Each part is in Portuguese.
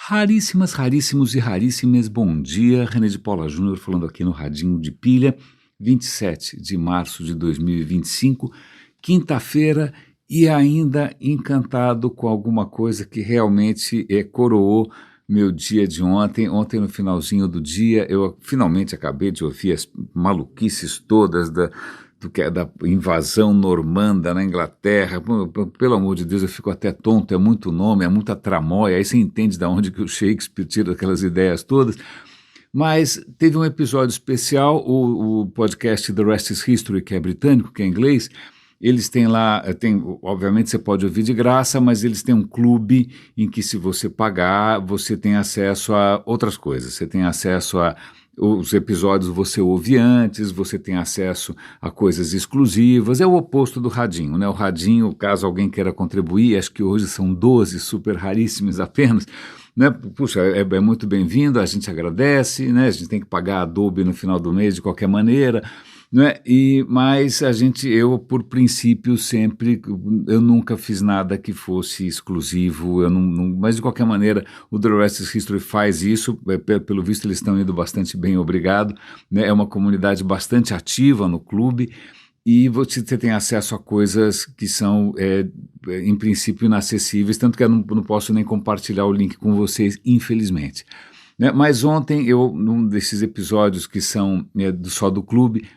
Raríssimas, raríssimos e raríssimas, bom dia, René de Paula Júnior falando aqui no Radinho de Pilha, 27 de março de 2025, quinta-feira, e ainda encantado com alguma coisa que realmente coroou meu dia de ontem. Ontem no finalzinho do dia eu finalmente acabei de ouvir as maluquices todas da invasão normanda na Inglaterra. Pelo amor de Deus, eu fico até tonto, é muito nome, é muita tramóia, aí você entende de onde que o Shakespeare tira aquelas ideias todas. Mas teve um episódio especial, o podcast The Rest is History, que é britânico, que é inglês, eles têm lá, obviamente você pode ouvir de graça, mas eles têm um clube em que se você pagar, você tem acesso a outras coisas, você tem acesso a os episódios você ouve antes, você tem acesso a coisas exclusivas, é o oposto do Radinho, né? O Radinho, caso alguém queira contribuir, acho que hoje são 12 super raríssimos apenas, né? Puxa, é muito bem-vindo, a gente agradece, né? A gente tem que pagar a Adobe no final do mês de qualquer maneira, né? Mas eu por princípio sempre, eu nunca fiz nada que fosse exclusivo, mas de qualquer maneira o The Rest is History faz isso, pelo visto eles estão indo bastante bem, obrigado, né? É uma comunidade bastante ativa no clube, e você tem acesso a coisas que são, em princípio, inacessíveis, tanto que eu não posso nem compartilhar o link com vocês, infelizmente. Né? Mas ontem, num desses episódios que são só do clube,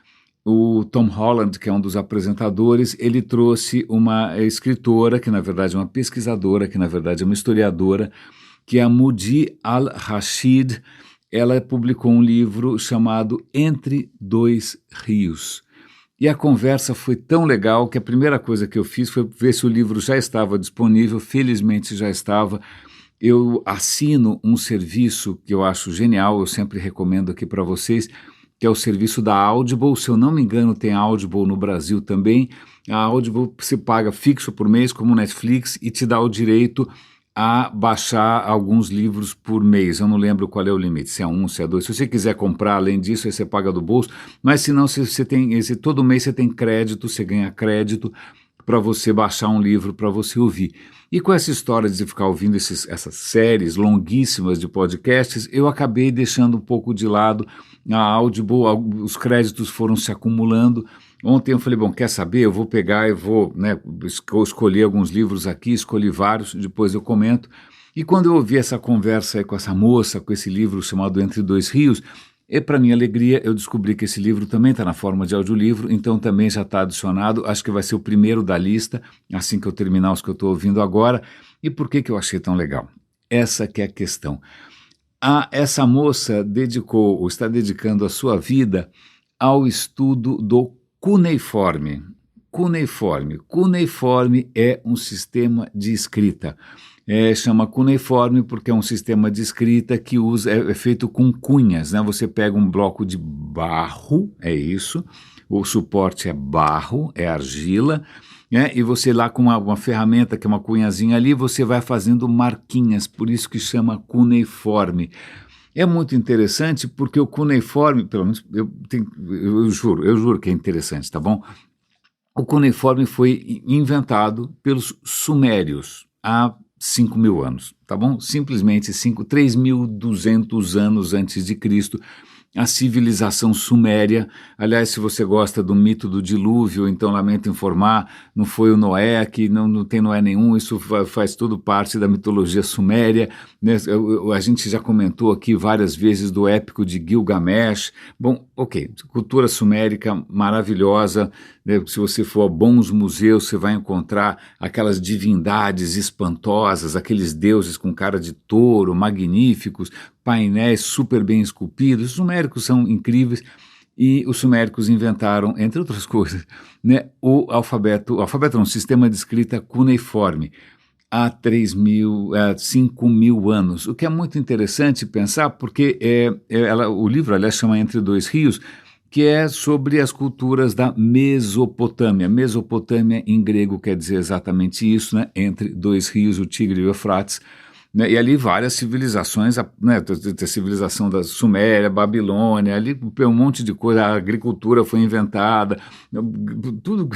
o Tom Holland, que é um dos apresentadores, ele trouxe uma escritora, que na verdade é uma pesquisadora, que na verdade é uma historiadora, que é a Mudi Al-Rashid. Ela publicou um livro chamado Entre Dois Rios. E a conversa foi tão legal que a primeira coisa que eu fiz foi ver se o livro já estava disponível, felizmente já estava. Eu assino um serviço que eu acho genial, eu sempre recomendo aqui para vocês, que é o serviço da Audible. Se eu não me engano, tem Audible no Brasil também. A Audible se paga fixo por mês, como Netflix, e te dá o direito a baixar alguns livros por mês. Eu não lembro qual é o limite, se é um, se é dois. Se você quiser comprar além disso, aí você paga do bolso, mas se não, todo mês você tem crédito, você ganha crédito para você baixar um livro para você ouvir. E com essa história de ficar ouvindo essas séries longuíssimas de podcasts, eu acabei deixando um pouco de lado a Audible, os créditos foram se acumulando. Ontem eu falei, bom, quer saber? Eu vou pegar e vou, né, escolher alguns livros aqui, escolhi vários, depois eu comento. E quando eu ouvi essa conversa aí com essa moça, com esse livro chamado Entre Dois Rios, e para minha alegria eu descobri que esse livro também está na forma de audiolivro, então também já está adicionado, acho que vai ser o primeiro da lista, assim que eu terminar os que eu estou ouvindo agora. E por que eu achei tão legal? Essa que é a questão. Essa moça está dedicando a sua vida ao estudo do cuneiforme. Cuneiforme é um sistema de escrita. Chama cuneiforme porque é um sistema de escrita que é feito com cunhas, né? Você pega um bloco de barro, é isso, o suporte é barro, é argila, né? E você lá com uma ferramenta que é uma cunhazinha ali, você vai fazendo marquinhas, por isso que chama cuneiforme. É muito interessante porque o cuneiforme, pelo menos eu juro que é interessante, tá bom? O cuneiforme foi inventado pelos sumérios há 5.000 anos, tá bom? Simplesmente 3.200 anos antes de Cristo, a civilização suméria. Aliás, se você gosta do mito do dilúvio, então lamento informar, não foi o Noé, que não tem Noé nenhum, isso faz tudo parte da mitologia suméria, né? A gente já comentou aqui várias vezes do épico de Gilgamesh. Bom, ok, cultura sumérica maravilhosa, né? Se você for a bons museus, você vai encontrar aquelas divindades espantosas, aqueles deuses com cara de touro, magníficos, painéis super bem esculpidos. Os suméricos são incríveis e os suméricos inventaram, entre outras coisas, né, o alfabeto não, sistema de escrita cuneiforme há 5.000 anos, o que é muito interessante pensar porque o livro, aliás, chama Entre Dois Rios, que é sobre as culturas da Mesopotâmia. Mesopotâmia em grego quer dizer exatamente isso, né? Entre dois rios, o Tigre e o Eufrates. né? E ali várias civilizações, né? A civilização da Suméria, Babilônia, ali um monte de coisa, a agricultura foi inventada, tudo.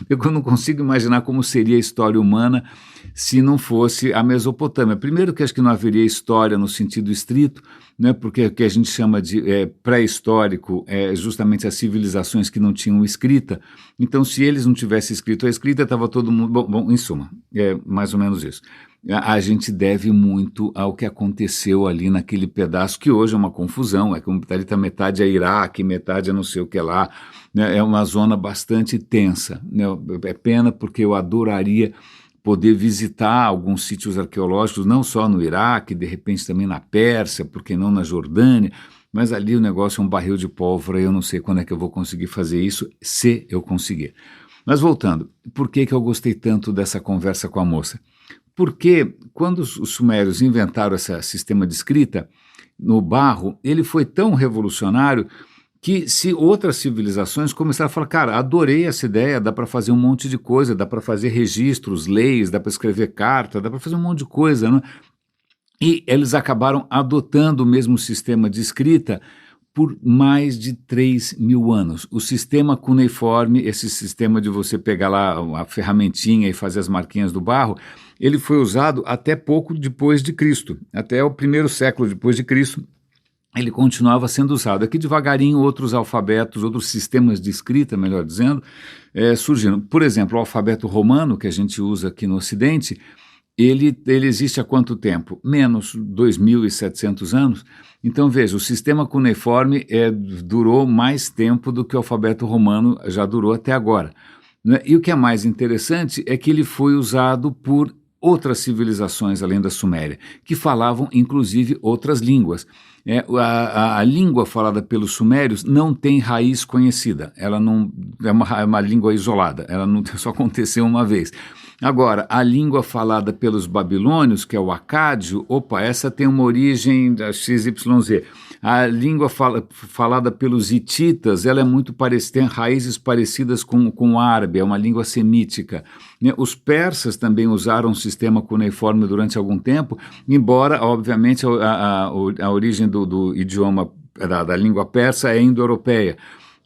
Eu não consigo imaginar como seria a história humana se não fosse a Mesopotâmia. Primeiro que acho que não haveria história no sentido estrito, né, porque o que a gente chama de pré-histórico é justamente as civilizações que não tinham escrita. Então, se eles não tivessem escrito a escrita, estava todo mundo... Bom, em suma, é mais ou menos isso. A gente deve muito ao que aconteceu ali naquele pedaço, que hoje é uma confusão, é como tá metade é Iraque, metade é não sei o que lá, né, é uma zona bastante tensa, né, é pena porque eu adoraria poder visitar alguns sítios arqueológicos, não só no Iraque, de repente também na Pérsia, por que não na Jordânia, mas ali o negócio é um barril de pólvora e eu não sei quando é que eu vou conseguir fazer isso, se eu conseguir. Mas voltando, por que eu gostei tanto dessa conversa com a moça? Porque quando os sumérios inventaram esse sistema de escrita no barro, ele foi tão revolucionário que se outras civilizações começaram a falar, cara, adorei essa ideia, dá para fazer um monte de coisa, dá para fazer registros, leis, dá para escrever carta, dá para fazer um monte de coisa, né? E eles acabaram adotando o mesmo sistema de escrita por mais de 3.000 anos. O sistema cuneiforme, esse sistema de você pegar lá a ferramentinha e fazer as marquinhas do barro, ele foi usado até pouco depois de Cristo, até o 1º século depois de Cristo, ele continuava sendo usado. Aqui devagarinho outros alfabetos, outros sistemas de escrita, melhor dizendo, surgiram. Por exemplo, o alfabeto romano, que a gente usa aqui no Ocidente, ele existe há quanto tempo? Menos 2.700 anos. Então veja, o sistema cuneiforme durou mais tempo do que o alfabeto romano já durou até agora, né? E o que é mais interessante é que ele foi usado por outras civilizações além da Suméria, que falavam inclusive outras línguas. A língua falada pelos sumérios não tem raiz conhecida, ela não é uma língua isolada, ela não só aconteceu uma vez. Agora, a língua falada pelos babilônios, que é o acádio, essa tem uma origem da XYZ. A língua falada pelos hititas, ela é muito parecida, tem raízes parecidas com o árabe, é uma língua semítica. Os persas também usaram um sistema cuneiforme durante algum tempo, embora, obviamente, a origem do idioma, da língua persa é indo-europeia.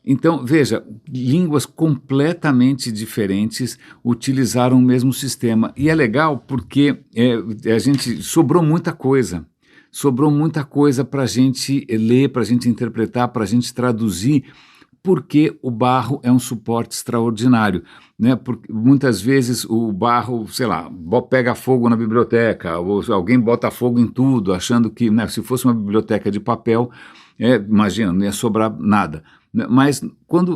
Então, veja, línguas completamente diferentes utilizaram o mesmo sistema. E é legal porque a gente sobrou muita coisa para a gente ler, para a gente interpretar, para a gente traduzir, porque o barro é um suporte extraordinário, né? Porque muitas vezes o barro, sei lá, pega fogo na biblioteca, ou alguém bota fogo em tudo, achando que, né, se fosse uma biblioteca de papel, imagina, não ia sobrar nada. Mas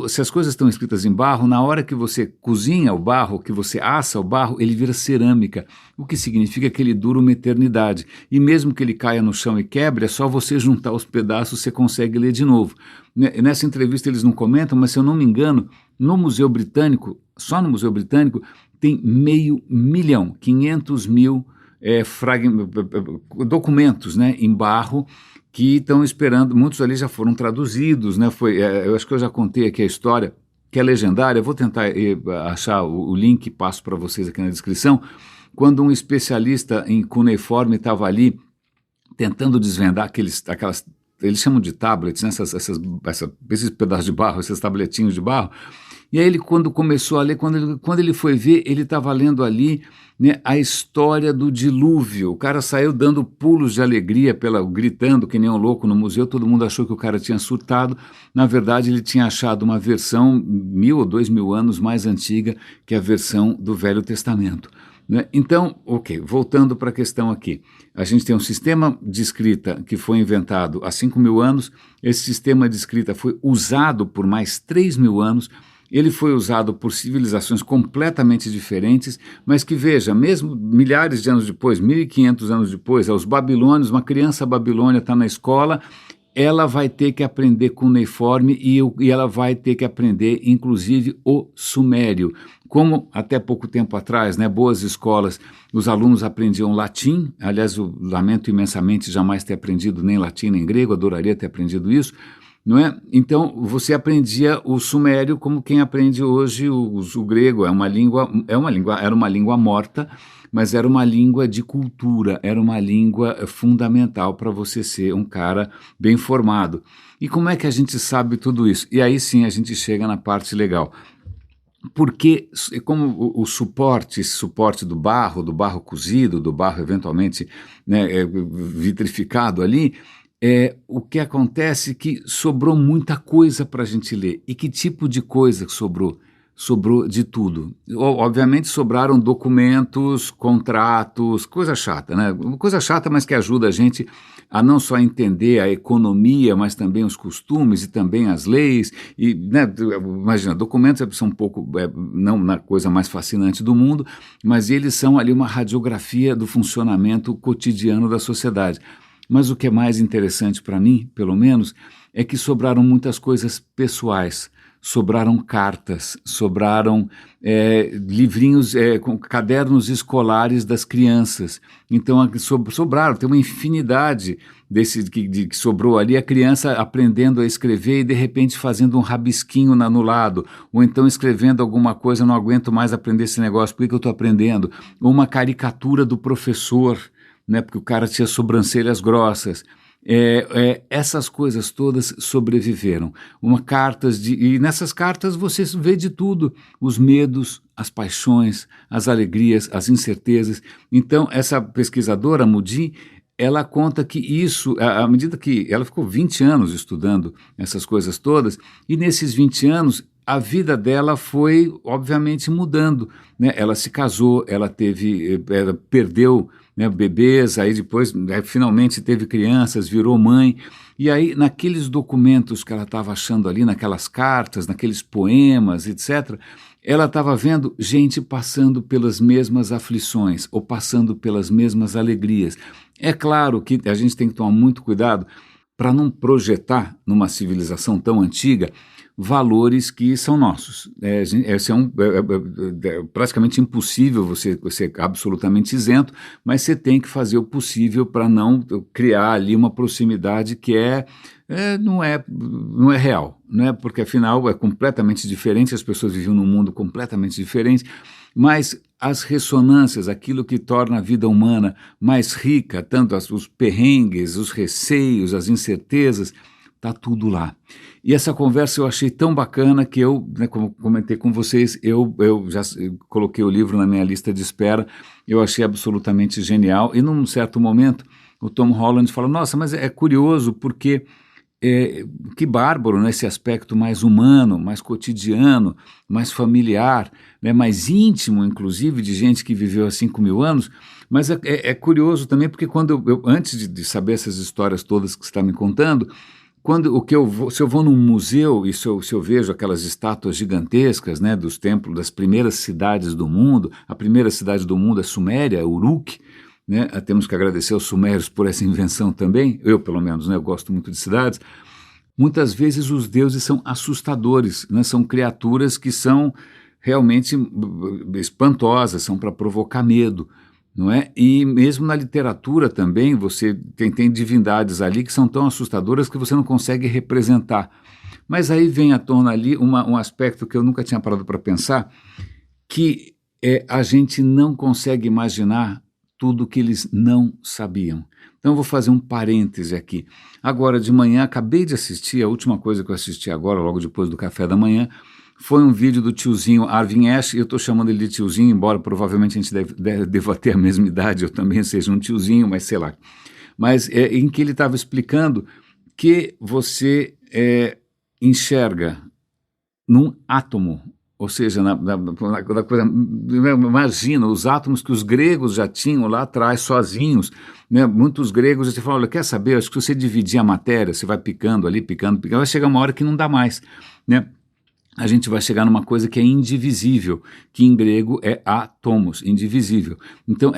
se as coisas estão escritas em barro, na hora que você cozinha o barro, que você assa o barro, ele vira cerâmica, o que significa que ele dura uma eternidade. E mesmo que ele caia no chão e quebre, é só você juntar os pedaços, você consegue ler de novo. Nessa entrevista eles não comentam, mas se eu não me engano, no Museu Britânico, só no Museu Britânico, tem 500 mil, 500 mil documentos, né, em barro, que estão esperando, muitos ali já foram traduzidos, né? Eu acho que eu já contei aqui a história, que é legendária, eu vou tentar achar o link e passo para vocês aqui na descrição, quando um especialista em cuneiforme estava ali tentando desvendar aquelas, eles chamam de tablets, né? Esses pedaços de barro, esses tabletinhos de barro, e aí ele, quando começou a ler, quando ele foi ver, ele estava lendo ali, né, a história do dilúvio. O cara saiu dando pulos de alegria, gritando que nem um louco no museu, todo mundo achou que o cara tinha surtado. Na verdade, ele tinha achado uma versão 1.000 ou 2.000 anos mais antiga que a versão do Velho Testamento, né? Então, voltando para a questão aqui, a gente tem um sistema de escrita que foi inventado há 5.000 anos, esse sistema de escrita foi usado por mais 3.000 anos, ele foi usado por civilizações completamente diferentes, mas que, veja, mesmo milhares de anos depois, 1.500 anos depois, os babilônios, uma criança babilônia está na escola, ela vai ter que aprender cuneiforme e ela vai ter que aprender, inclusive, o sumério. Como até pouco tempo atrás, né, boas escolas, os alunos aprendiam latim, aliás, eu lamento imensamente jamais ter aprendido nem latim nem grego, adoraria ter aprendido isso, não é? Então você aprendia o sumério como quem aprende hoje o grego. Era uma língua morta, mas era uma língua de cultura, era uma língua fundamental para você ser um cara bem formado. E como é que a gente sabe tudo isso? E aí sim a gente chega na parte legal. Porque, como o suporte, esse suporte do barro cozido, do barro eventualmente, né, vitrificado ali, o que acontece é que sobrou muita coisa para a gente ler. E que tipo de coisa que sobrou? Sobrou de tudo. Obviamente sobraram documentos, contratos, coisa chata, né? Coisa chata, mas que ajuda a gente a não só entender a economia, mas também os costumes e também as leis. E, né, imagina, documentos são um pouco, não na coisa mais fascinante do mundo, mas eles são ali uma radiografia do funcionamento cotidiano da sociedade. Mas o que é mais interessante para mim, pelo menos, é que sobraram muitas coisas pessoais. Sobraram cartas, sobraram livrinhos, com cadernos escolares das crianças. Então sobraram, tem uma infinidade que sobrou ali, a criança aprendendo a escrever e de repente fazendo um rabisquinho no lado, ou então escrevendo alguma coisa, não aguento mais aprender esse negócio, por que eu estou aprendendo? Ou uma caricatura do professor, né, porque o cara tinha sobrancelhas grossas. Essas coisas todas sobreviveram. E nessas cartas você vê de tudo: os medos, as paixões, as alegrias, as incertezas. Então, essa pesquisadora, Moody, ela conta que isso, à medida que ela ficou 20 anos estudando essas coisas todas, e nesses 20 anos a vida dela foi, obviamente, mudando, né? Ela se casou, ela perdeu, né, bebês, aí depois finalmente teve crianças, virou mãe, e aí naqueles documentos que ela estava achando ali, naquelas cartas, naqueles poemas, etc., ela estava vendo gente passando pelas mesmas aflições ou passando pelas mesmas alegrias. É claro que a gente tem que tomar muito cuidado para não projetar numa civilização tão antiga valores que são nossos. É praticamente impossível você ser absolutamente isento, mas você tem que fazer o possível para não criar ali uma proximidade que não é real, né? Porque afinal é completamente diferente, as pessoas viviam num mundo completamente diferente, mas as ressonâncias, aquilo que torna a vida humana mais rica, tanto os perrengues, os receios, as incertezas, está tudo lá. E essa conversa eu achei tão bacana que eu, né, como comentei com vocês, eu já coloquei o livro na minha lista de espera, eu achei absolutamente genial. E num certo momento o Tom Holland fala: nossa, mas é curioso porque que bárbaro, né, esse aspecto mais humano, mais cotidiano, mais familiar, né, mais íntimo, inclusive, de gente que viveu há 5.000 anos. Mas é curioso também porque antes de saber essas histórias todas que você está me contando, se eu vou num museu e se eu vejo aquelas estátuas gigantescas, né, dos templos das primeiras cidades do mundo, a primeira cidade do mundo é Suméria, Uruk, né, temos que agradecer aos sumérios por essa invenção também, eu pelo menos, né, eu gosto muito de cidades. Muitas vezes os deuses são assustadores, né, são criaturas que são realmente espantosas, são para provocar medo. Não é? E mesmo na literatura também você tem divindades ali que são tão assustadoras que você não consegue representar. Mas aí vem à tona ali um aspecto que eu nunca tinha parado para pensar, que a gente não consegue imaginar tudo que eles não sabiam. Então eu vou fazer um parêntese aqui. Agora de manhã, acabei de assistir, a última coisa que eu assisti agora, logo depois do café da manhã, foi um vídeo do tiozinho Arvin Ash. Eu estou chamando ele de tiozinho, embora provavelmente a gente deva ter a mesma idade, eu também seja um tiozinho, mas sei lá. Mas em que ele estava explicando que você enxerga num átomo, ou seja, na coisa, imagina, os átomos que os gregos já tinham lá atrás, sozinhos, né? Muitos gregos, você fala: olha, quer saber, acho que se você dividir a matéria, você vai picando ali, picando, vai chegar uma hora que não dá mais, né? a gente vai chegar numa coisa que é indivisível, que em grego é átomos, indivisível. Então,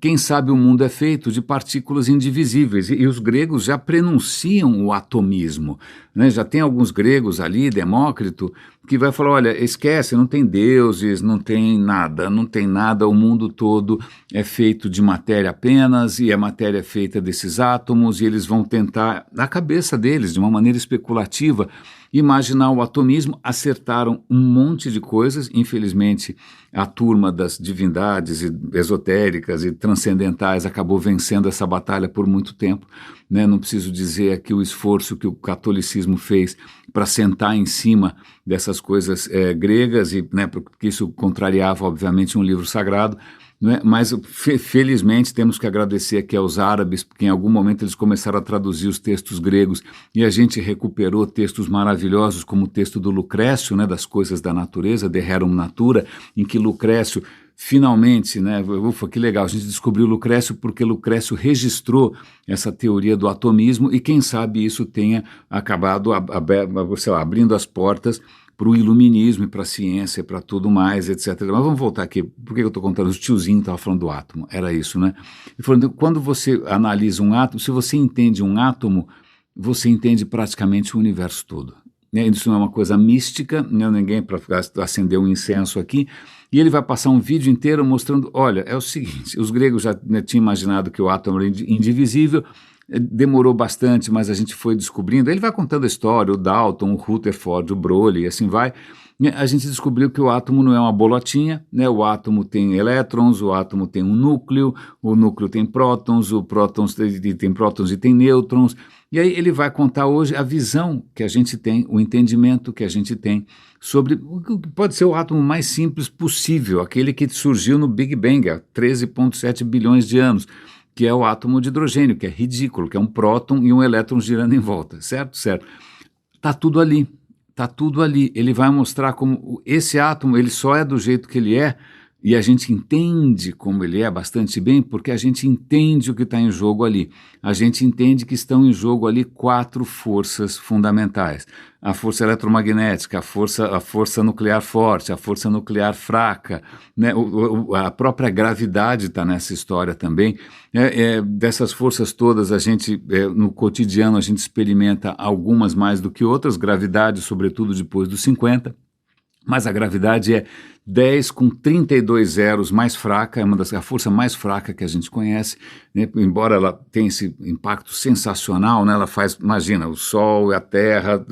quem sabe o mundo é feito de partículas indivisíveis, e os gregos já prenunciam o atomismo, né? Já tem alguns gregos ali, Demócrito, que vai falar, olha, esquece, não tem deuses, não tem nada, o mundo todo é feito de matéria apenas, e a matéria é feita desses átomos, e eles vão tentar, na cabeça deles, de uma maneira especulativa, imaginar o atomismo. Acertaram um monte de coisas. Infelizmente, a turma das divindades esotéricas e transcendentais acabou vencendo essa batalha por muito tempo, né? Não preciso dizer aqui o esforço que o catolicismo fez para sentar em cima dessas coisas gregas, e, né, porque isso contrariava, obviamente, um livro sagrado. Não é? Mas felizmente temos que agradecer aqui aos árabes, porque em algum momento eles começaram a traduzir os textos gregos e a gente recuperou textos maravilhosos, como o texto do Lucrécio, né, das coisas da natureza, De Rerum Natura, em que Lucrécio finalmente, né, ufa, que legal, a gente descobriu Lucrécio porque Lucrécio registrou essa teoria do atomismo, e quem sabe isso tenha acabado sei lá, abrindo as portas para o iluminismo e para a ciência, para tudo mais, etc. Mas vamos voltar aqui. Por que eu estou contando? O tiozinho estava falando do átomo. Era isso, né? E falando, quando você analisa um átomo, se você entende um átomo, você entende praticamente o universo todo. Isso não é uma coisa mística, né? Ninguém para acender um incenso aqui. E ele vai passar um vídeo inteiro mostrando, olha, é o seguinte, os gregos já, né, tinham imaginado que o átomo era indivisível. Demorou bastante, mas a gente foi descobrindo. Ele vai contando a história, o Dalton, o Rutherford, o Broglio, e assim vai. A gente descobriu que o átomo não é uma bolotinha, né? O átomo tem elétrons, o átomo tem um núcleo, o núcleo tem prótons, o prótons tem prótons e tem nêutrons. E aí ele vai contar hoje a visão que a gente tem, o entendimento que a gente tem sobre o que pode ser o átomo mais simples possível, aquele que surgiu no Big Bang há 13,7 bilhões de anos, que é o átomo de hidrogênio, que é ridículo, que é um próton e um elétron girando em volta, certo? Certo. Está tudo ali, está tudo ali. Ele vai mostrar como esse átomo, ele só é do jeito que ele é, e a gente entende como ele é bastante bem, porque a gente entende o que está em jogo ali. A gente entende que estão em jogo ali 4 forças fundamentais. A força eletromagnética, a força nuclear forte, a força nuclear fraca, né? A própria gravidade está nessa história também. Dessas forças todas, a gente, no cotidiano, a gente experimenta algumas mais do que outras, gravidade, sobretudo depois dos 50, mas a gravidade é 10 com 32 zeros mais fraca, é a força mais fraca que a gente conhece, né? Embora ela tenha esse impacto sensacional, né? Ela faz, imagina, o Sol, a Terra,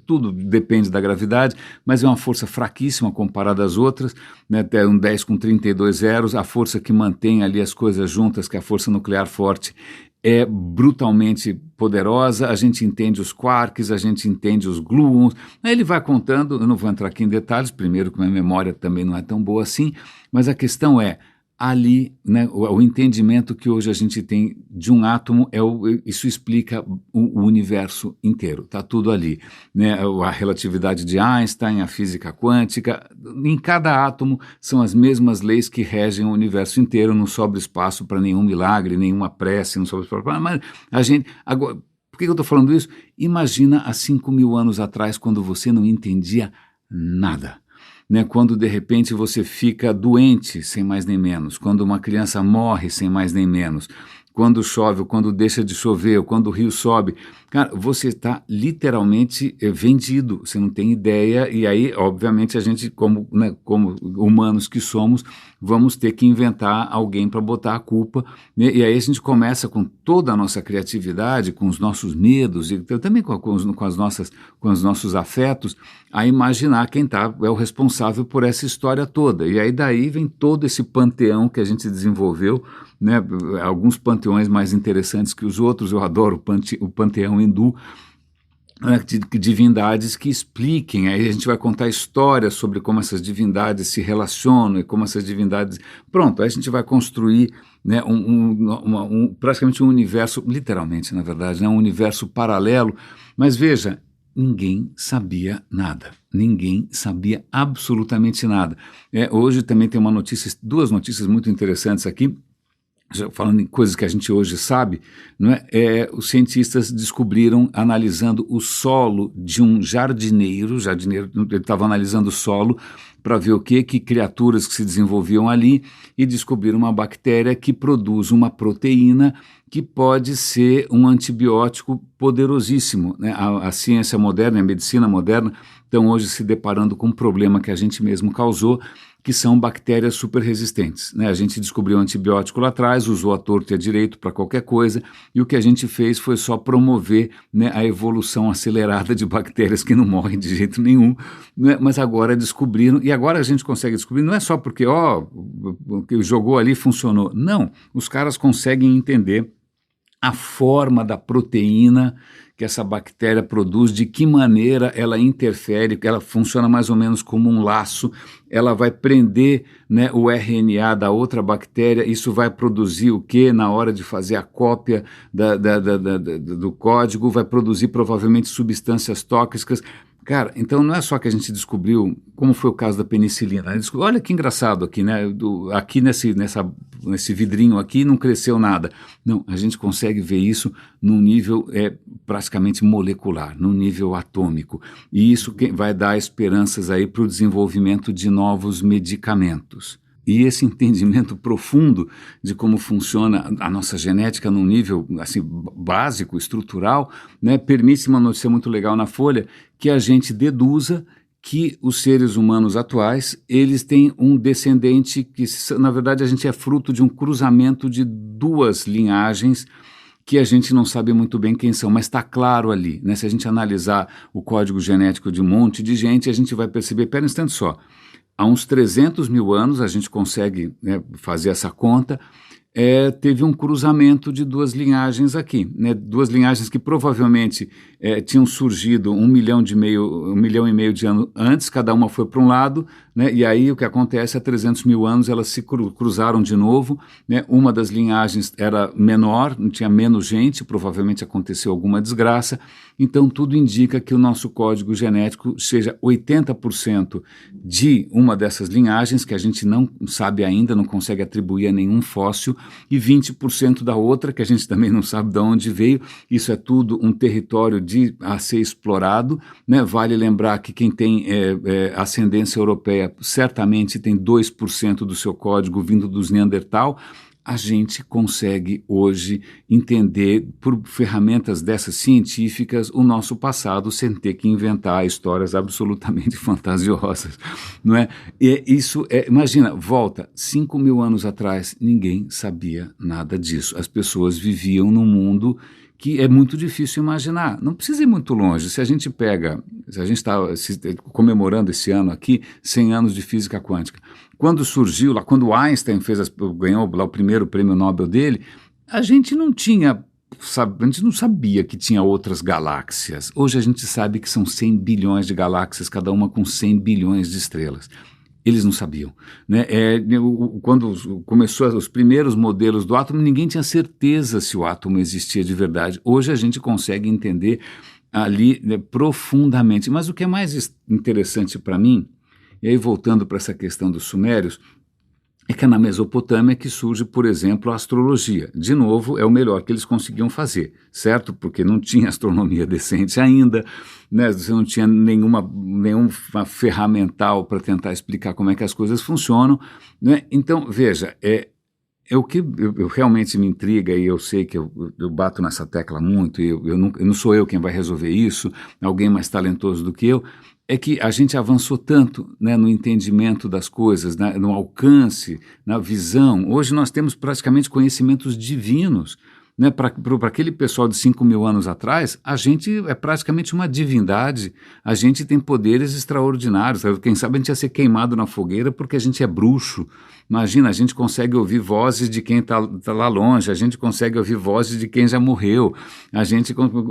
tudo depende da gravidade, mas é uma força fraquíssima comparada às outras, né? Tem um 10 com 32 zeros, a força que mantém ali as coisas juntas, que é a força nuclear forte, é brutalmente poderosa. A gente entende os quarks, a gente entende os gluons. Aí ele vai contando, eu não vou entrar aqui em detalhes, primeiro que minha memória também não é tão boa assim, mas a questão é, ali, né, o entendimento que hoje a gente tem de um átomo, isso explica o universo inteiro, está tudo ali, né? A relatividade de Einstein, a física quântica, em cada átomo são as mesmas leis que regem o universo inteiro, não sobra espaço para nenhum milagre, nenhuma prece, não sobra espaço para... Mas a gente... Agora, por que eu estou falando isso? Imagina há 5.000 anos atrás, quando você não entendia nada. Né, quando de repente você fica doente, sem mais nem menos, quando uma criança morre, sem mais nem menos, quando chove, ou quando deixa de chover, ou quando o rio sobe, cara, você está literalmente vendido, você não tem ideia, e aí, obviamente, a gente, como humanos que somos, vamos ter que inventar alguém para botar a culpa, né? E aí a gente começa com toda a nossa criatividade, com os nossos medos, e também com os nossos afetos, a imaginar quem é o responsável por essa história toda. E aí daí vem todo esse panteão que a gente desenvolveu, né? Alguns panteões mais interessantes que os outros. Eu adoro o panteão hindu, né, de divindades que expliquem. Aí a gente vai contar histórias sobre como essas divindades se relacionam e como essas divindades... Pronto, aí a gente vai construir, né, praticamente um universo, literalmente, na verdade, né, um universo paralelo. Mas veja, ninguém sabia nada. Ninguém sabia absolutamente nada. Hoje também tem duas notícias muito interessantes aqui. falando em coisas que a gente hoje sabe, não é? Os cientistas descobriram, analisando o solo de um jardineiro, ele estava analisando o solo para ver que criaturas que se desenvolviam ali, e descobriram uma bactéria que produz uma proteína que pode ser um antibiótico poderosíssimo, né? A ciência moderna, a medicina moderna estão hoje se deparando com um problema que a gente mesmo causou, que são bactérias super resistentes, né? A gente descobriu um antibiótico lá atrás, usou à torto e à direito para qualquer coisa, e o que a gente fez foi só promover, né, a evolução acelerada de bactérias que não morrem de jeito nenhum, né? Mas agora descobriram, e agora a gente consegue descobrir, não é só porque, o que jogou ali funcionou, não, os caras conseguem entender a forma da proteína que essa bactéria produz, de que maneira ela interfere, ela funciona mais ou menos como um laço, ela vai prender, né, o RNA da outra bactéria, isso vai produzir o que na hora de fazer a cópia do código, vai produzir provavelmente substâncias tóxicas. Cara, então não é só que a gente descobriu, como foi o caso da penicilina. Olha que engraçado aqui, né? Aqui nesse vidrinho aqui não cresceu nada. Não, a gente consegue ver isso num nível praticamente molecular, num nível atômico. E isso vai dar esperanças aí para o desenvolvimento de novos medicamentos. E esse entendimento profundo de como funciona a nossa genética num nível assim, básico, estrutural, né, permite uma notícia muito legal na Folha, que a gente deduza que os seres humanos atuais, eles têm um descendente que, na verdade, a gente é fruto de um cruzamento de duas linhagens que a gente não sabe muito bem quem são, mas está claro ali, né? Se a gente analisar o código genético de um monte de gente, a gente vai perceber, pera um instante só, há uns 300 mil anos, a gente consegue, né, fazer essa conta, teve um cruzamento de duas linhagens aqui, né, duas linhagens que provavelmente tinham surgido 1,5 milhão de anos antes, cada uma foi para um lado, né, e aí o que acontece, há 300 mil anos elas se cruzaram de novo, né, uma das linhagens era menor, tinha menos gente, provavelmente aconteceu alguma desgraça, então tudo indica que o nosso código genético seja 80% de uma dessas linhagens, que a gente não sabe ainda, não consegue atribuir a nenhum fóssil, e 20% da outra, que a gente também não sabe de onde veio. Isso é tudo um território a ser explorado, né? Vale lembrar que quem tem ascendência europeia certamente tem 2% do seu código vindo dos Neandertal. A gente consegue hoje entender, por ferramentas dessas científicas, o nosso passado sem ter que inventar histórias absolutamente fantasiosas, não é? E isso imagina, volta, 5 mil anos atrás, ninguém sabia nada disso. As pessoas viviam num mundo que é muito difícil imaginar. Não precisa ir muito longe. Se a gente está comemorando esse ano aqui, 100 anos de física quântica. Quando surgiu, lá, quando Einstein ganhou lá o primeiro prêmio Nobel dele, a gente não sabia que tinha outras galáxias. Hoje a gente sabe que são 100 bilhões de galáxias, cada uma com 100 bilhões de estrelas. Eles não sabiam, né? Quando começou os primeiros modelos do átomo, ninguém tinha certeza se o átomo existia de verdade. Hoje a gente consegue entender ali, né, profundamente. Mas o que é mais interessante para mim, e aí voltando para essa questão dos sumérios, é que é na Mesopotâmia que surge, por exemplo, a astrologia. De novo, é o melhor que eles conseguiam fazer, certo? Porque não tinha astronomia decente ainda, né? Você não tinha nenhuma ferramental para tentar explicar como é que as coisas funcionam, né? Então, veja, o que eu realmente me intriga, e eu sei que eu bato nessa tecla muito, e eu não sou eu quem vai resolver isso, alguém mais talentoso do que eu, é que a gente avançou tanto, né, no entendimento das coisas, né, no alcance, na visão. Hoje nós temos praticamente conhecimentos divinos, né? Para aquele pessoal de 5 mil anos atrás, a gente é praticamente uma divindade, a gente tem poderes extraordinários, sabe? Quem sabe a gente ia ser queimado na fogueira porque a gente é bruxo. Imagina, a gente consegue ouvir vozes de quem está lá longe, a gente consegue ouvir vozes de quem já morreu,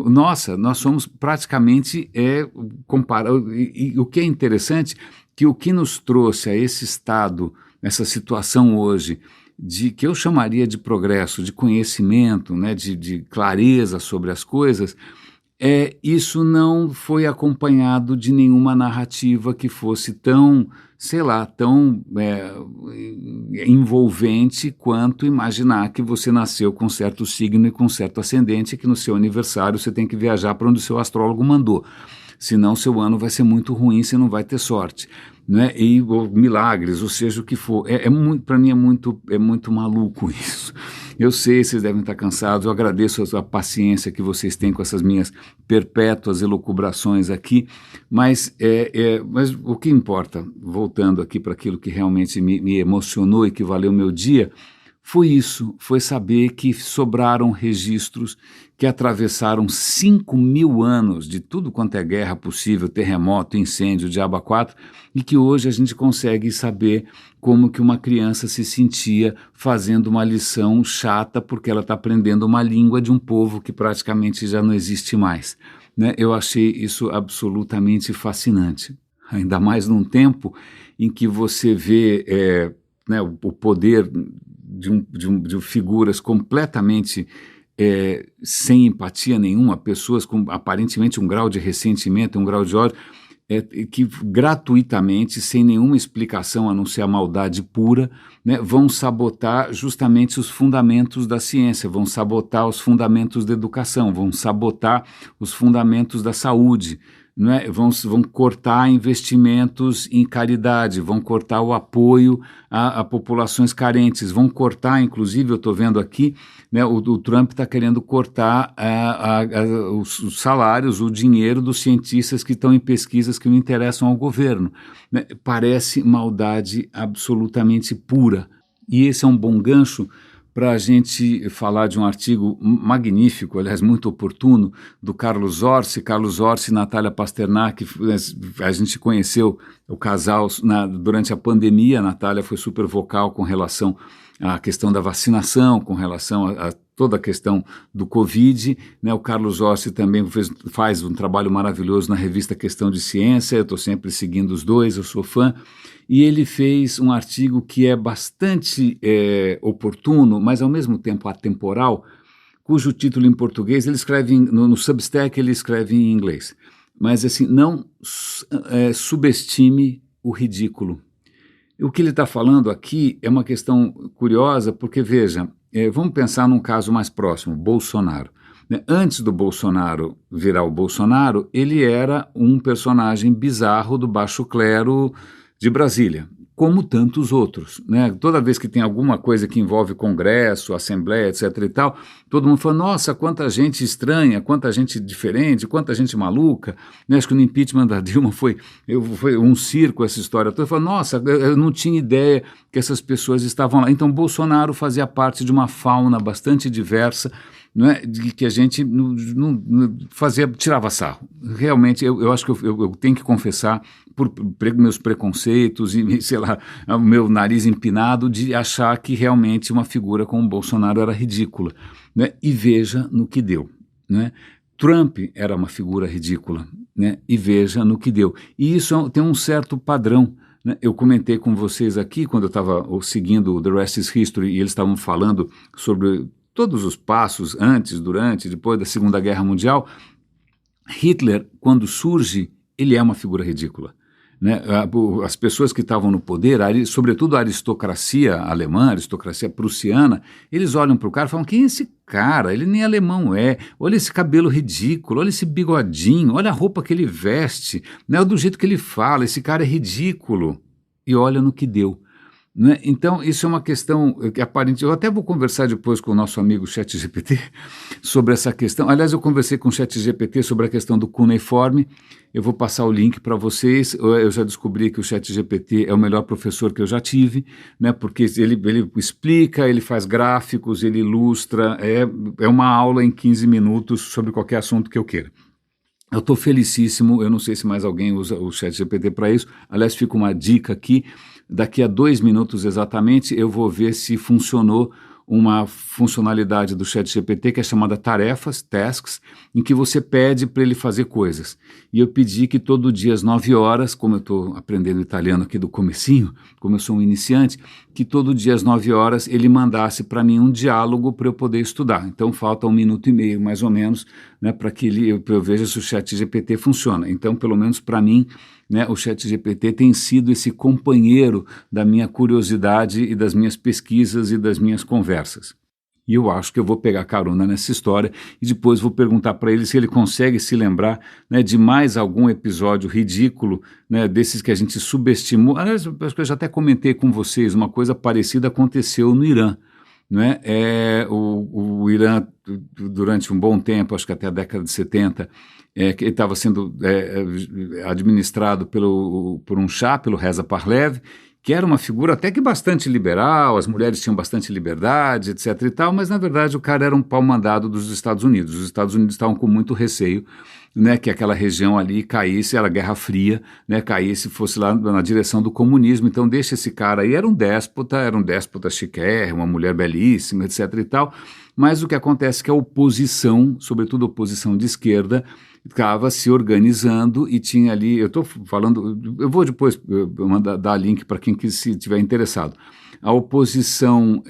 nossa, nós somos praticamente e o que é interessante, que o que nos trouxe a esse estado, essa situação hoje, que eu chamaria de progresso, de conhecimento, né, de clareza sobre as coisas, isso não foi acompanhado de nenhuma narrativa que fosse tão, sei lá, tão envolvente quanto imaginar que você nasceu com certo signo e com certo ascendente, que no seu aniversário você tem que viajar para onde o seu astrólogo mandou. Senão seu ano vai ser muito ruim, você não vai ter sorte. Né? Ou milagres, ou seja o que for. Para mim é muito maluco isso. Eu sei, vocês devem estar cansados, eu agradeço a paciência que vocês têm com essas minhas perpétuas elucubrações aqui, mas o que importa, voltando aqui para aquilo que realmente me emocionou e que valeu meu dia, foi isso, foi saber que sobraram registros que atravessaram 5.000 anos de tudo quanto é guerra possível, terremoto, incêndio, diabo a quatro, e que hoje a gente consegue saber como que uma criança se sentia fazendo uma lição chata porque ela está aprendendo uma língua de um povo que praticamente já não existe mais. Né? Eu achei isso absolutamente fascinante, ainda mais num tempo em que você vê o poder de figuras completamente sem empatia nenhuma, pessoas com aparentemente um grau de ressentimento, um grau de ódio, que gratuitamente, sem nenhuma explicação a não ser a maldade pura, né, vão sabotar justamente os fundamentos da ciência, vão sabotar os fundamentos da educação, vão sabotar os fundamentos da saúde, né, vão cortar investimentos em caridade, vão cortar o apoio a populações carentes, vão cortar, inclusive, eu estou vendo aqui, né, o Trump está querendo cortar os salários, o dinheiro dos cientistas que estão em pesquisas que não interessam ao governo. Né? Parece maldade absolutamente pura. E esse é um bom gancho para a gente falar de um artigo magnífico, aliás, muito oportuno, do Carlos Orsi e Natália Pasternak. A gente conheceu o casal durante a pandemia. A Natália foi super vocal com relação à questão da vacinação, com relação a toda a questão do Covid, né? O Carlos Orsi também faz um trabalho maravilhoso na revista Questão de Ciência, eu estou sempre seguindo os dois, eu sou fã, e ele fez um artigo que é bastante oportuno, mas ao mesmo tempo atemporal, cujo título em português, ele escreve no Substack, ele escreve em inglês, mas assim, não subestime o ridículo. O que ele está falando aqui é uma questão curiosa, porque veja, vamos pensar num caso mais próximo, Bolsonaro. Antes do Bolsonaro virar o Bolsonaro, ele era um personagem bizarro do baixo clero de Brasília, como tantos outros. Né? Toda vez que tem alguma coisa que envolve Congresso, Assembleia, etc. e tal, todo mundo fala, nossa, quanta gente estranha, quanta gente diferente, quanta gente maluca. Né? Acho que no impeachment da Dilma foi um circo essa história toda. Eu falo, nossa, eu não tinha ideia que essas pessoas estavam lá. Então, Bolsonaro fazia parte de uma fauna bastante diversa, não é? De que a gente tirava sarro. Realmente, eu acho que eu tenho que confessar, por meus preconceitos e, sei lá, o meu nariz empinado, de achar que realmente uma figura como o Bolsonaro era ridícula. Né? E veja no que deu. Né? Trump era uma figura ridícula, né? E veja no que deu. E isso tem um certo padrão. Né? Eu comentei com vocês aqui, quando eu estava seguindo o The Rest is History, e eles estavam falando sobre todos os passos antes, durante, depois da Segunda Guerra Mundial. Hitler, quando surge, ele é uma figura ridícula. Né? As pessoas que estavam no poder, sobretudo a aristocracia alemã, a aristocracia prussiana, eles olham para o cara e falam, quem é esse cara? Ele nem alemão é, olha esse cabelo ridículo, olha esse bigodinho, olha a roupa que ele veste, né? Do jeito que ele fala, esse cara é ridículo. E olha no que deu. Né? Então, isso é uma questão que aparente. Eu até vou conversar depois com o nosso amigo ChatGPT sobre essa questão. Aliás, eu conversei com o ChatGPT sobre a questão do cuneiforme. Eu vou passar o link para vocês. Eu já descobri que o ChatGPT é o melhor professor que eu já tive, né? Porque ele explica, ele faz gráficos, ele ilustra. É uma aula em 15 minutos sobre qualquer assunto que eu queira. Eu estou felicíssimo, eu não sei se mais alguém usa o ChatGPT para isso. Aliás, fica uma dica aqui. Daqui a 2 minutos exatamente eu vou ver se funcionou uma funcionalidade do ChatGPT que é chamada tarefas, tasks, em que você pede para ele fazer coisas. E eu pedi que todo dia às 9 horas, como eu estou aprendendo italiano aqui do comecinho, como eu sou um iniciante, que todo dia às 9 horas ele mandasse para mim um diálogo para eu poder estudar. Então falta 1 minuto e meio mais ou menos, né, para que eu veja se o ChatGPT funciona. Então, pelo menos para mim, né, o ChatGPT tem sido esse companheiro da minha curiosidade e das minhas pesquisas e das minhas conversas. E eu acho que eu vou pegar carona nessa história e depois vou perguntar para ele se ele consegue se lembrar, né, de mais algum episódio ridículo, né, desses que a gente subestimou. Aliás, acho que eu já até comentei com vocês, uma coisa parecida aconteceu no Irã. Né? O Irã, durante um bom tempo, acho que até a década de 70, que estava sendo administrado por um Shah, pelo Reza Pahlavi, que era uma figura até que bastante liberal, as mulheres tinham bastante liberdade, etc. e tal, mas na verdade o cara era um pau-mandado dos Estados Unidos. Os Estados Unidos estavam com muito receio, né, que aquela região ali caísse, era Guerra Fria, né, caísse, fosse lá na direção do comunismo. Então deixa esse cara aí, era um déspota chiquérrimo, uma mulher belíssima, etc. e tal, mas o que acontece é que a oposição, sobretudo a oposição de esquerda, estava se organizando e tinha ali, eu estou falando, eu vou depois dar link para quem estiver interessado. A oposição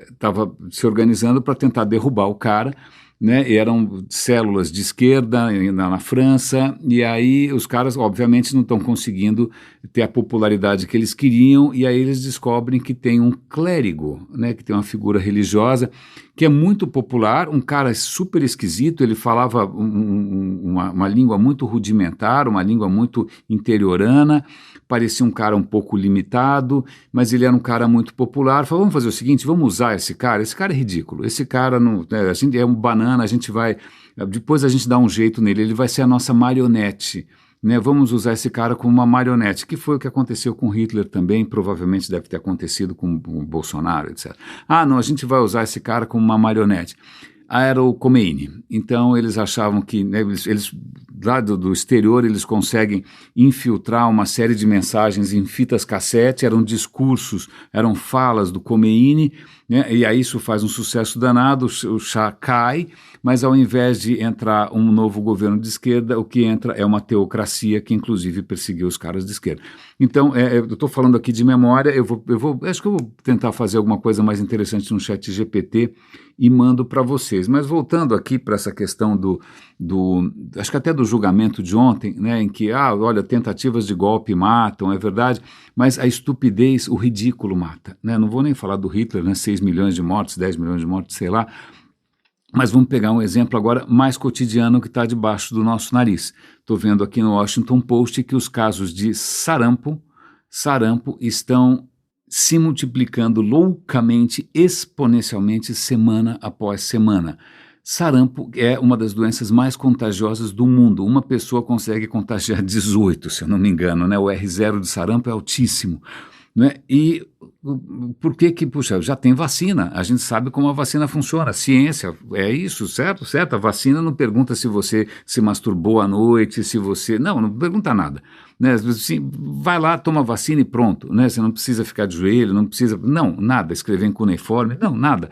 estava se organizando para tentar derrubar o cara, né, e eram células de esquerda na França, e aí os caras obviamente não estão conseguindo ter a popularidade que eles queriam, e aí eles descobrem que tem um clérigo, né, que tem uma figura religiosa que é muito popular, um cara super esquisito, ele falava uma língua muito rudimentar, uma língua muito interiorana, parecia um cara um pouco limitado, mas ele era um cara muito popular. Falou, vamos fazer o seguinte, vamos usar esse cara é ridículo, esse cara não, a gente é um banana, depois a gente dá um jeito nele, ele vai ser a nossa marionete, né? Vamos usar esse cara como uma marionete, que foi o que aconteceu com Hitler também, provavelmente deve ter acontecido com o Bolsonaro, etc. Ah, não, a gente vai usar esse cara como uma marionete. Era o Khomeini. Então eles achavam que, né, eles lá do exterior eles conseguem infiltrar uma série de mensagens em fitas cassete, eram discursos, eram falas do Khomeini, né, e aí isso faz um sucesso danado, o Shah cai, mas ao invés de entrar um novo governo de esquerda, o que entra é uma teocracia que inclusive perseguiu os caras de esquerda. Então, eu estou falando aqui de memória, acho que eu vou tentar fazer alguma coisa mais interessante no ChatGPT e mando para vocês. Mas voltando aqui para essa questão acho que até do julgamento de ontem, né, em que, olha, tentativas de golpe matam, é verdade, mas a estupidez, o ridículo mata, né? Não vou nem falar do Hitler, né, 6 milhões de mortes, 10 milhões de mortes, sei lá, mas vamos pegar um exemplo agora mais cotidiano que está debaixo do nosso nariz. Estou vendo aqui no Washington Post que os casos de sarampo estão se multiplicando loucamente, exponencialmente, semana após semana. Sarampo é uma das doenças mais contagiosas do mundo. Uma pessoa consegue contagiar 18, se eu não me engano, né? O R0 de sarampo é altíssimo, né? E por que, puxa, já tem vacina, a gente sabe como a vacina funciona, ciência, é isso, certo? A vacina não pergunta se você se masturbou à noite, se você, não pergunta nada, né? Assim, vai lá, toma vacina e pronto, né? Você não precisa ficar de joelho, não precisa, nada, escrever em cuneiforme, nada.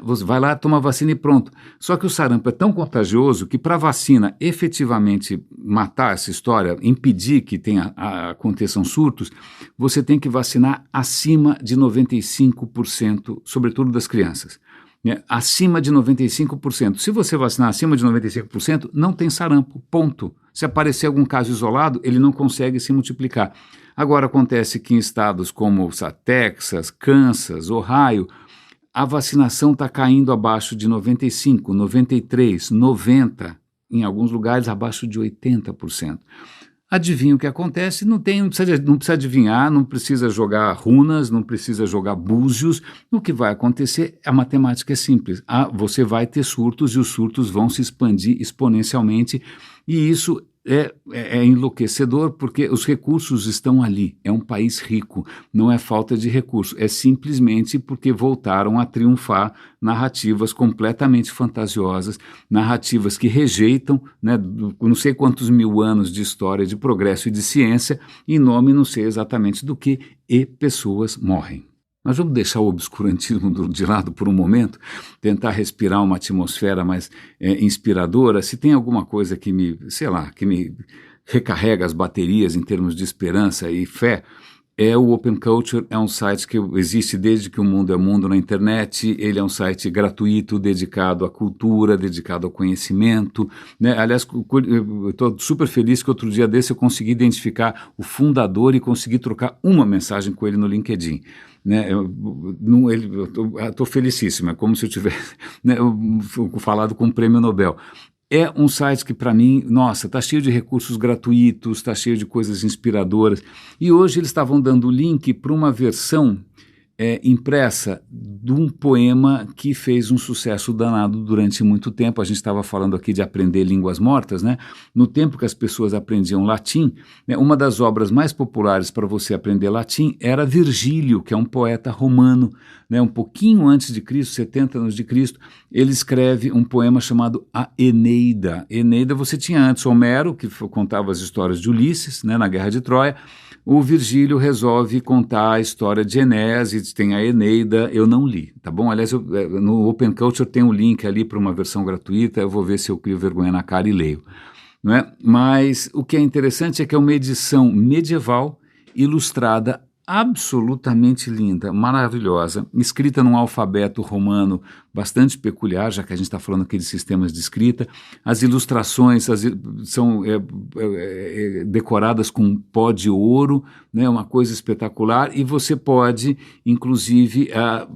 Você vai lá, toma vacina e pronto. Só que o sarampo é tão contagioso que para a vacina efetivamente matar essa história, impedir que aconteçam surtos, você tem que vacinar acima de 95%, sobretudo das crianças. Né? Acima de 95%. Se você vacinar acima de 95%, não tem sarampo, ponto. Se aparecer algum caso isolado, ele não consegue se multiplicar. Agora acontece que em estados como Texas, Kansas, Ohio, a vacinação está caindo abaixo de 95%, 93%, 90%, em alguns lugares abaixo de 80%. Adivinha o que acontece? Não precisa adivinhar, não precisa jogar runas, não precisa jogar búzios. O que vai acontecer, a matemática é simples. Você vai ter surtos e os surtos vão se expandir exponencialmente, e isso é enlouquecedor porque os recursos estão ali, é um país rico, não é falta de recurso, é simplesmente porque voltaram a triunfar narrativas completamente fantasiosas, narrativas que rejeitam, né, não sei quantos mil anos de história, de progresso e de ciência, em nome não sei exatamente do que, e pessoas morrem. Mas vamos deixar o obscurantismo de lado por um momento, tentar respirar uma atmosfera mais inspiradora. Se tem alguma coisa que me recarrega as baterias em termos de esperança e fé, O Open Culture é um site que existe desde que o mundo é mundo na internet. Ele é um site gratuito, dedicado à cultura, dedicado ao conhecimento, né? Aliás, eu estou super feliz que outro dia desse eu consegui identificar o fundador e consegui trocar uma mensagem com ele no LinkedIn. Né, eu estou felicíssimo, é como se eu tivesse, né, falado com o prêmio Nobel. É um site que, para mim, nossa, está cheio de recursos gratuitos, está cheio de coisas inspiradoras. E hoje eles estavam dando o link para uma versão impressa de um poema que fez um sucesso danado durante muito tempo. A gente estava falando aqui de aprender línguas mortas, né? No tempo que as pessoas aprendiam latim, né, uma das obras mais populares para você aprender latim era Virgílio, que é um poeta romano, né, um pouquinho antes de Cristo, 70 anos de Cristo. Ele escreve um poema chamado A Eneida. Eneida você tinha antes Homero, que contava as histórias de Ulisses, né, na Guerra de Troia. O Virgílio resolve contar a história de Enéas e tem a Eneida. Eu não li, tá bom? Aliás, no Open Culture tem um link ali para uma versão gratuita. Eu vou ver se eu crio vergonha na cara e leio, não é? Mas o que é interessante é que é uma edição medieval, ilustrada, absolutamente linda, maravilhosa, escrita num alfabeto romano bastante peculiar, já que a gente está falando aqui de sistemas de escrita. As ilustrações são decoradas com pó de ouro, né, uma coisa espetacular, e você pode, inclusive,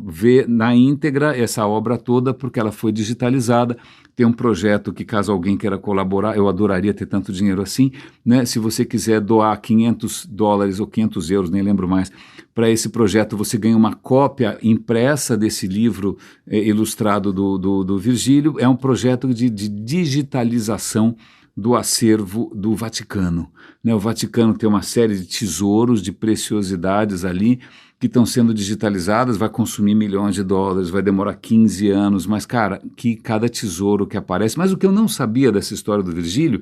ver na íntegra essa obra toda, porque ela foi digitalizada. Tem um projeto que, caso alguém queira colaborar, eu adoraria ter tanto dinheiro assim, né? Se você quiser doar $500 ou 500 euros, nem lembro mais, para esse projeto, você ganha uma cópia impressa desse livro ilustrado do Virgílio. É um projeto de digitalização do acervo do Vaticano, né? O Vaticano tem uma série de tesouros, de preciosidades ali, que estão sendo digitalizadas, vai consumir $milhões, vai demorar 15 anos, mas, cara, que cada tesouro que aparece. Mas o que eu não sabia dessa história do Virgílio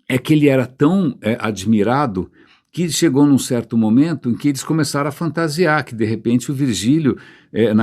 é que ele era tão admirado que chegou num certo momento em que eles começaram a fantasiar, que de repente o Virgílio,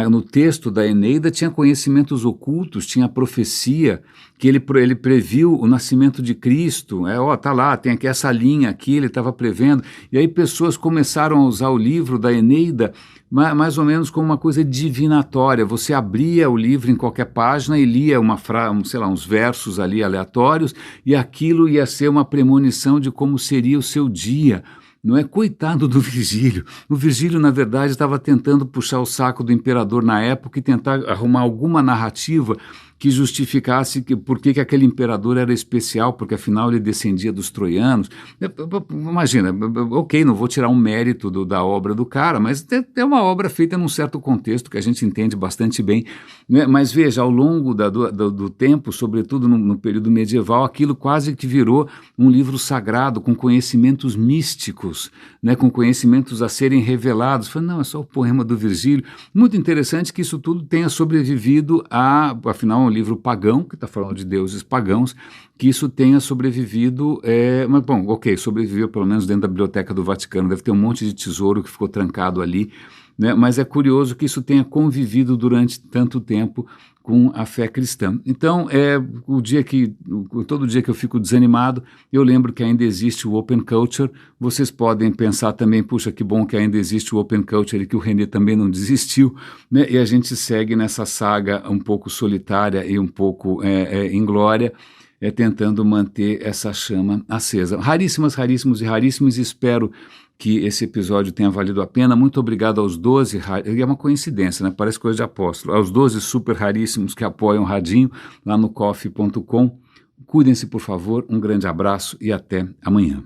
no texto da Eneida, tinha conhecimentos ocultos, tinha profecia, que ele previu o nascimento de Cristo. Tá lá, tem aqui essa linha aqui, ele estava prevendo. E aí pessoas começaram a usar o livro da Eneida mais ou menos como uma coisa divinatória. Você abria o livro em qualquer página e lia uns versos ali aleatórios, e aquilo ia ser uma premonição de como seria o seu dia. Não é? Coitado do Virgílio. O Virgílio, na verdade, estava tentando puxar o saco do imperador na época e tentar arrumar alguma narrativa que justificasse por que aquele imperador era especial, porque afinal ele descendia dos troianos. Imagina, ok, não vou tirar um mérito da obra do cara, mas é uma obra feita num certo contexto que a gente entende bastante bem, né? Mas veja, ao longo do tempo, sobretudo no período medieval, aquilo quase que virou um livro sagrado, com conhecimentos místicos, né? Com conhecimentos a serem revelados. Falei, não, é só o poema do Virgílio. Muito interessante que isso tudo tenha sobrevivido afinal, um livro pagão, que está falando de deuses pagãos, que isso tenha sobrevivido, mas bom, ok, sobreviveu pelo menos dentro da biblioteca do Vaticano, deve ter um monte de tesouro que ficou trancado ali, né? Mas é curioso que isso tenha convivido durante tanto tempo com a fé cristã. Então, todo dia que eu fico desanimado, eu lembro que ainda existe o Open Culture. Vocês podem pensar também, puxa, que bom que ainda existe o Open Culture e que o René também não desistiu, né? E a gente segue nessa saga um pouco solitária e um pouco inglória, tentando manter essa chama acesa. Raríssimos e raríssimos, espero que esse episódio tenha valido a pena. Muito obrigado aos 12, e é uma coincidência, né? Parece coisa de apóstolo, aos 12 super raríssimos que apoiam o Radinho lá no coffee.com. Cuidem-se, por favor, um grande abraço e até amanhã.